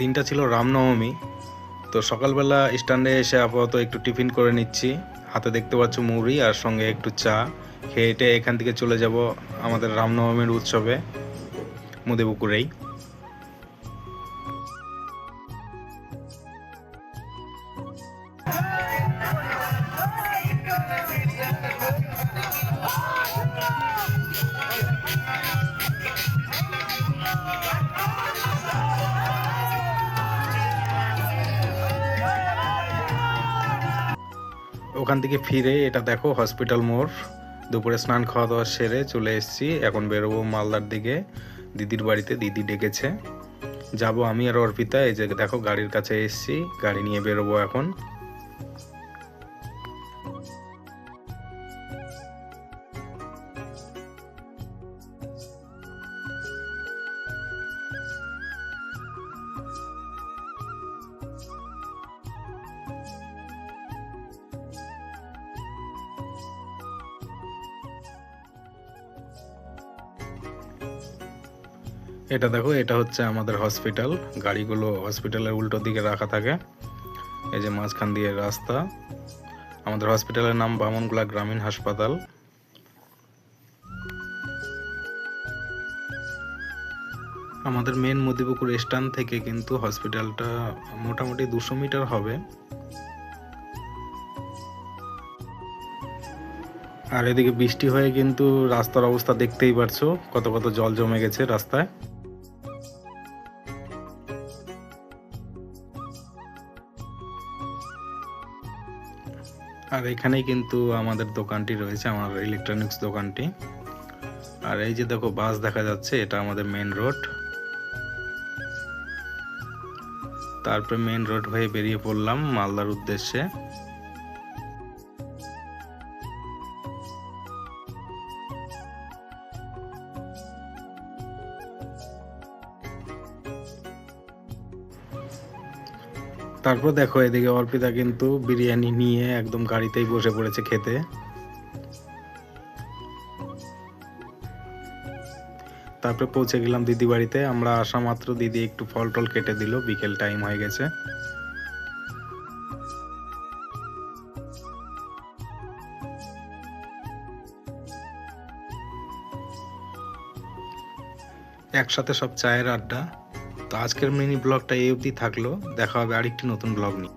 দিনটা ছিল রামনবমী। তো সকালবেলা স্ট্যান্ডে এসে আপাতত একটু টিফিন করে নিচ্ছি। হাতে দেখতে পাচ্ছ মুড়ি আর সঙ্গে একটু চা খেয়ে এখান থেকে চলে যাব আমাদের রামনবমীর উৎসবে মুদিপুকুরেই। ওখান থেকে ফিরে এটা দেখো হসপিটাল মোড়। দুপুরে স্নান খাওয়া দাওয়া সেরে চলে এসেছি, এখন বেরোবো মালদার দিকে দিদির বাড়িতে। দিদি ডেকেছে, যাব আমি আর অর্পিতা। এই যে দেখো গাড়ির কাছে এসেছি, গাড়ি নিয়ে বেরোবো এখন। এটা দেখো, এটা হচ্ছে আমাদের হসপিটাল। গাড়িগুলো হসপিটালের উল্টো দিকে রাখা থাকে। এই যে মাঝখান দিয়ে রাস্তা। আমাদের হসপিটালের নাম বামনগোলা গ্রামীণ হাসপাতাল। আমাদের মেন মদিপুকুর স্ট্যান্ড থেকে কিন্তু হসপিটালটা মোটামুটি 200 মিটার হবে। আর এদিকে বৃষ্টি হয়ে কিন্তু রাস্তার অবস্থা দেখতেই পারছো, কত কত জল জমে গেছে রাস্তায়। আর এখানেই কিন্তু আমাদের দোকানটি রয়েছে, আমার ইলেকট্রনিক্স দোকানটি। আর এই যে দেখো বাস দেখা যাচ্ছে, এটা আমাদের মেন রোড। তারপরে মেন রোড হয়ে বেরিয়ে পড়লাম মালদার উদ্দেশ্যে। তারপর দেখো এদিকে অর্পিতা কিন্তু বিরিয়ানি নিয়ে একদম গাড়িতেই বসে পড়েছে খেতে। তারপরে পৌঁছে গেলাম দিদি বাড়িতে। আমরা আসা মাত্র দিদি একটু ফল টল কেটে দিল, বিকেল টাইম হয়ে গেছে। একসাথে সব চায়ের আড্ডা। তো আজকের মিনি ব্লগটা এই অবধি থাকলো, দেখা হবে আরেকটি নতুন ব্লগ নিয়ে।